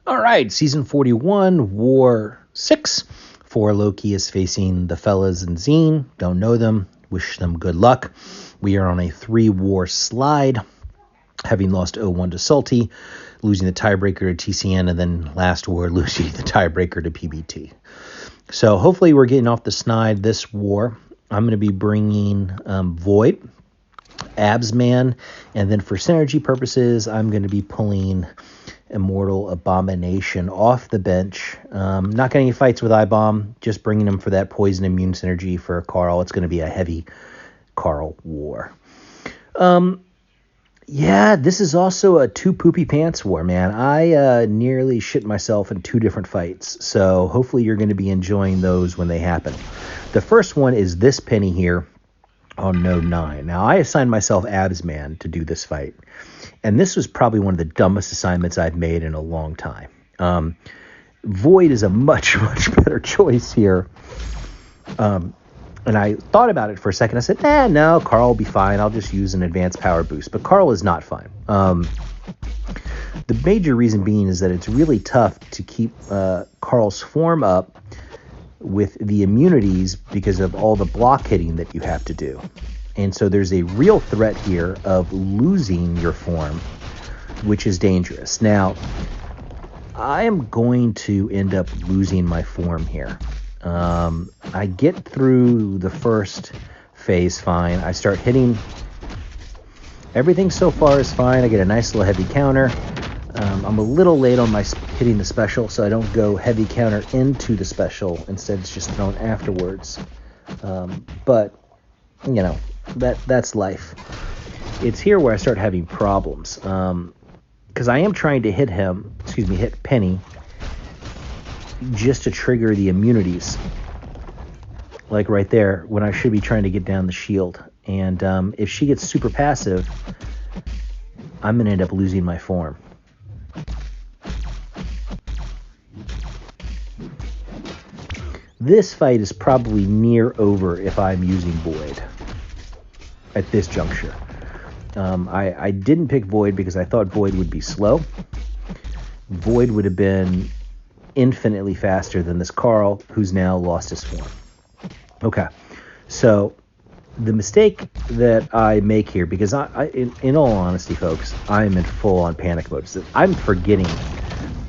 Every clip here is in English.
All right, season 41, War 6. 4 Loki is facing the fellas in Zeen. Don't know them. Wish them good luck. We are on a 3-war slide, having lost 0-1 to Salty, losing the tiebreaker to TCN, and then last war losing the tiebreaker to PBT. So hopefully we're getting off the snide this war. I'm going to be bringing Void, Absman, and then for synergy purposes, I'm going to be pulling Immortal Abomination off the bench. Not getting any fights with iBomb, just bringing him for that poison immune synergy for Carl. It's going to be a heavy Carl war. Yeah, this is also a 2 poopy pants war, man. I nearly shit myself in 2 different fights, so hopefully you're going to be enjoying those when they happen. The first one is this Peni here on node 9. Now, I assigned myself Absman to do this fight, and this was probably one of the dumbest assignments I've made in a long time. Void is a much, much better choice here. And I thought about it for a second. I said, no, Carl will be fine. I'll just use an advanced power boost. But Carl is not fine. The major reason being is that it's really tough to keep Carl's form up with the immunities because of all the block hitting that you have to do. And so there's a real threat here of losing your form, which is dangerous. Now, I am going to end up losing my form here. I get through the first phase fine. I start hitting. Everything so far is fine. I get a nice little heavy counter. I'm a little late on my hitting the special, so I don't go heavy counter into the special. Instead, it's just thrown afterwards. But, you know, that's life. It's here where I start having problems. Because I am trying to hit Peni, just to trigger the immunities, like right there, when I should be trying to get down the shield. And if she gets super passive, I'm going to end up losing my form. This fight is probably near over if I'm using Void at this juncture. I didn't pick Void because I thought Void would be slow. Void would have been infinitely faster than this Carl, who's now lost his form. Okay, so the mistake that I make here, because in all honesty, folks, I'm in full-on panic mode. So I'm forgetting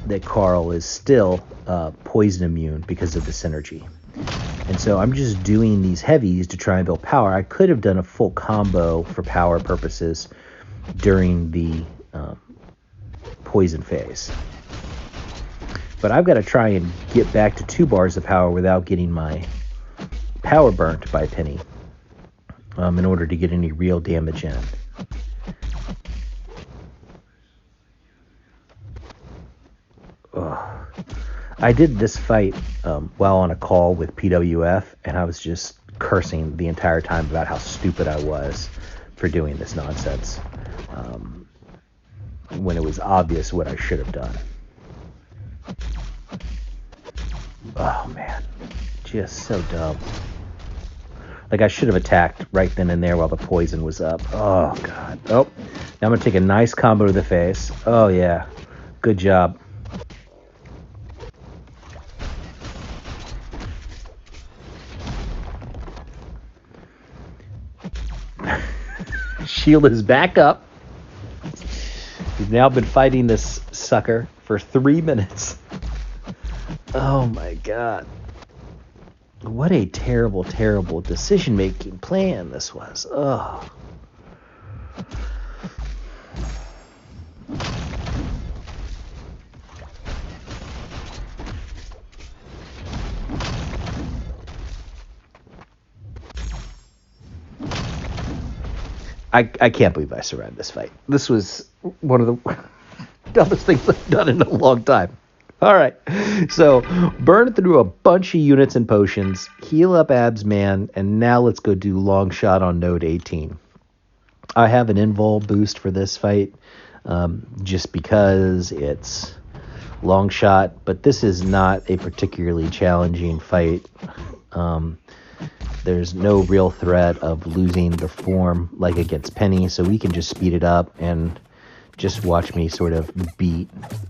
that Carl is still poison immune because of the synergy. And so I'm just doing these heavies to try and build power. I could have done a full combo for power purposes during the poison phase. But I've got to try and get back to 2 bars of power without getting my power burnt by Peni in order to get any real damage in. Ugh. I did this fight while on a call with PWF, and I was just cursing the entire time about how stupid I was for doing this nonsense when it was obvious what I should have done. Oh, man. Just so dumb. Like, I should have attacked right then and there while the poison was up. Oh, God. Oh, now I'm going to take a nice combo to the face. Oh, yeah. Good job. Shield is back up. We've now been fighting this sucker for 3 minutes. Oh my God. What a terrible, terrible decision-making plan this was. Oh. I can't believe I survived this fight. This was one of the dumbest things I've done in a long time. All right, so burn through a bunch of units and potions, heal up Absman, and now let's go do Longshot on node 18. I have an invul boost for this fight just because it's Longshot, but this is not a particularly challenging fight. There's no real threat of losing the form like against Peni, so we can just speed it up and just watch me sort of beat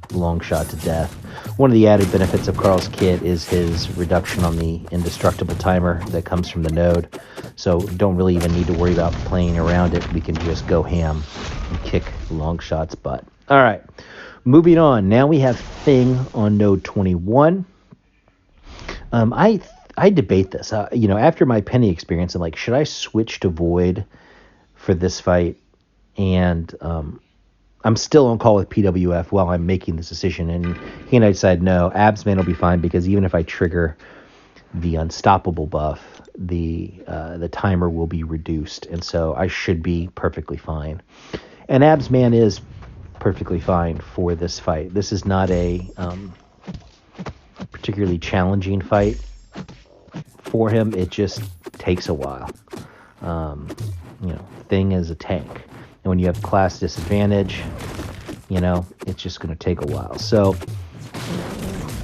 Longshot to death. One of the added benefits of Carl's kit is his reduction on the indestructible timer that comes from the node. So don't really even need to worry about playing around it. We can just go ham and kick Longshot's butt. All right, moving on. Now we have Thing on node 21. I debate this. After my Peni experience, I'm like, should I switch to Void for this fight? And I'm still on call with PWF while I'm making this decision, and he and I decided no, Absman will be fine, because even if I trigger the unstoppable buff, the timer will be reduced, and so I should be perfectly fine. And Absman is perfectly fine for this fight. This is not a particularly challenging fight for him. It just takes a while. Thing is a tank. And when you have class disadvantage, it's just going to take a while. So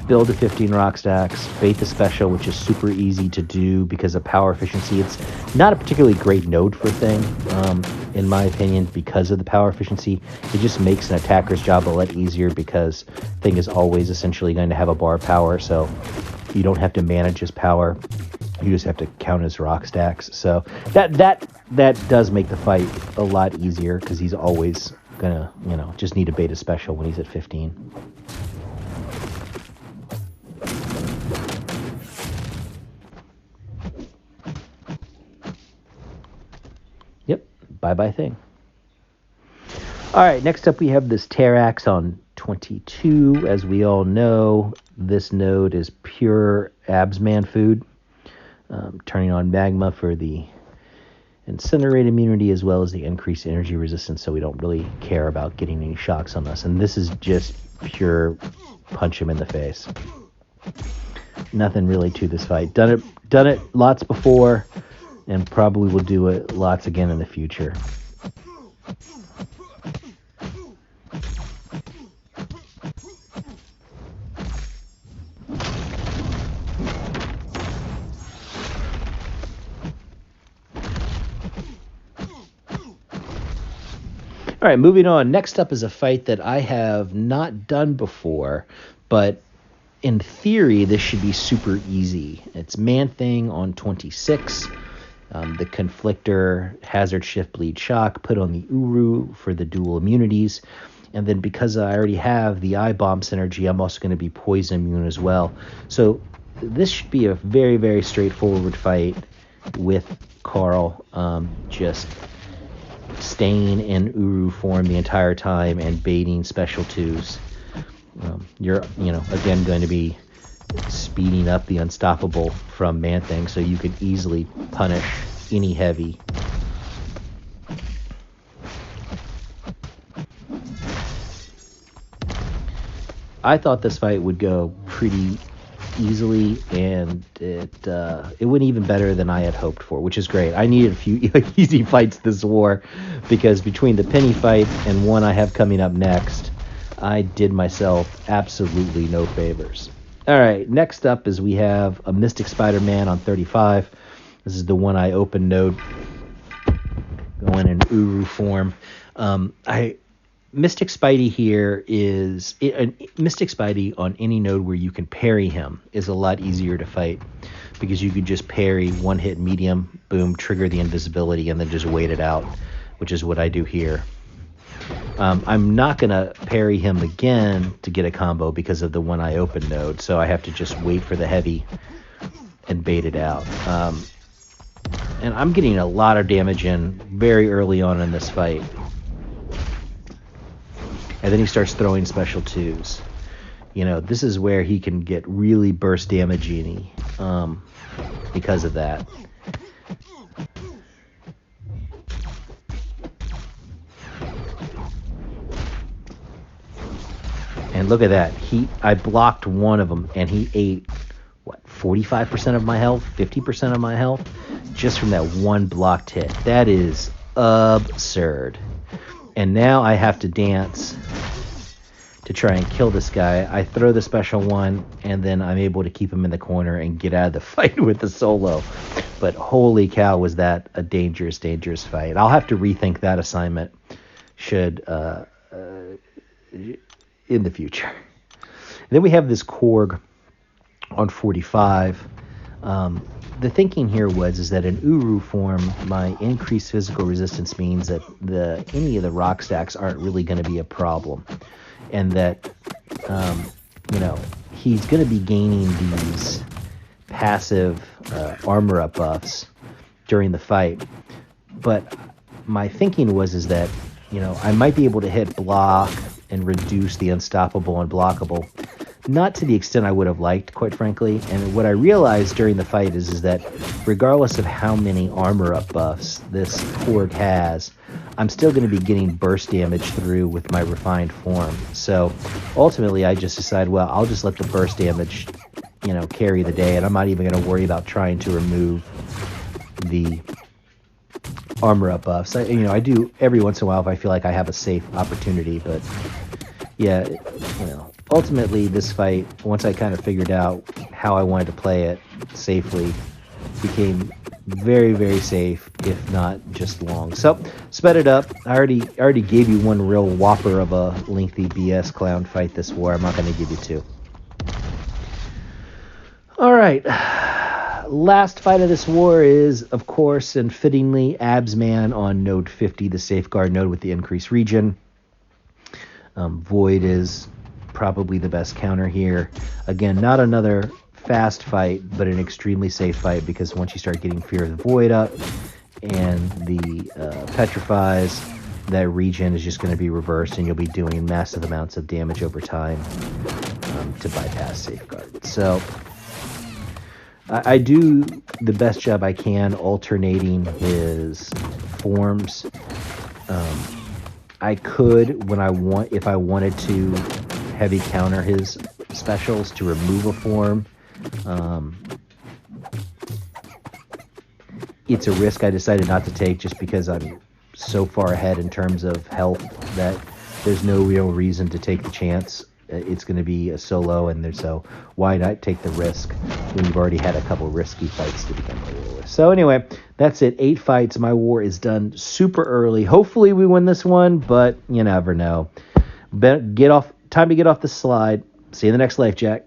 build to 15 rock stacks, bait the special, which is super easy to do because of power efficiency. It's not a particularly great node for Thing, in my opinion, because of the power efficiency. It just makes an attacker's job a lot easier because Thing is always essentially going to have a bar power, so you don't have to manage his power. You just have to count his rock stacks. So that does make the fight a lot easier because he's always gonna, just need a beta special when he's at 15. Yep, bye-bye Thing. All right, next up we have this Terrax on 22. As we all know, this node is pure Absman food. Turning on magma for the incinerate immunity as well as the increased energy resistance, so we don't really care about getting any shocks on us. And this is just pure punch him in the face. Nothing really to this fight. Done it lots before, and probably will do it lots again in the future. All right, moving on. Next up is a fight that I have not done before, but in theory, this should be super easy. It's ManThing on 26. The Conflictor, Hazard Shift, Bleed, Shock, put on the Uru for the dual immunities. And then because I already have the I-Bomb synergy, I'm also going to be Poison immune as well. So this should be a very, very straightforward fight with Carl. Just staying in Uru form the entire time and baiting special twos. You're, again going to be speeding up the unstoppable from ManThing, so you can easily punish any heavy. I thought this fight would go pretty easily, and it went even better than I had hoped for, which is great. I needed a few easy fights this war, because between the Peni fight and one I have coming up next, I did myself absolutely no favors. All right, next up is we have a Mystic Spider-Man on 35. This is the one I open node, going in Uru form. Mystic Spidey here is... Mystic Spidey on any node where you can parry him is a lot easier to fight, because you could just parry one hit medium, boom, trigger the invisibility, and then just wait it out, which is what I do here. I'm not going to parry him again to get a combo because of the one I open node, so I have to just wait for the heavy and bait it out. And I'm getting a lot of damage in very early on in this fight. And then he starts throwing special twos. This is where he can get really burst damaging because of that. And look at that. I blocked one of them, and he ate, 45% of my health, 50% of my health, just from that one blocked hit. That is absurd. And now I have to dance to try and kill this guy. I throw the special one, and then I'm able to keep him in the corner and get out of the fight with the solo. But holy cow, was that a dangerous, dangerous fight. I'll have to rethink that assignment should in the future. And then we have this Korg on 45. The thinking here is that in Uru form, my increased physical resistance means that any of the rock stacks aren't really going to be a problem, and that he's going to be gaining these passive armor up buffs during the fight. But my thinking is that I might be able to hit block and reduce the unstoppable and blockable, not to the extent I would have liked, quite frankly. And what I realized during the fight is that regardless of how many armor up buffs this Korg has, I'm still going to be getting burst damage through with my refined form. So ultimately, I just decided, well, I'll just let the burst damage, carry the day, and I'm not even going to worry about trying to remove the armor up buffs. I do every once in a while if I feel like I have a safe opportunity, but yeah, ultimately this fight, once I kind of figured out how I wanted to play it safely, became very, very safe, if not just long. So sped it up. I already gave you one real whopper of a lengthy BS clown fight this war. I'm not going to give you two. All right. Last fight of this war is, of course, and fittingly, Absman on node 50, the safeguard node with the increased regen. Void is probably the best counter here. Again, not another fast fight, but an extremely safe fight, because once you start getting Fear of the Void up and the petrifies, that regen is just going to be reversed, and you'll be doing massive amounts of damage over time to bypass safeguard. So I do the best job I can alternating his forms. I could, if I wanted to heavy counter his specials to remove a form. It's a risk I decided not to take just because I'm so far ahead in terms of health that there's no real reason to take the chance. It's going to be a solo, and so why not take the risk when you've already had a couple risky fights to begin with? So anyway, that's it. 8 fights. My war is done super early. Hopefully we win this one, but you never know. Time to get off the slide. See you in the next life, Jack.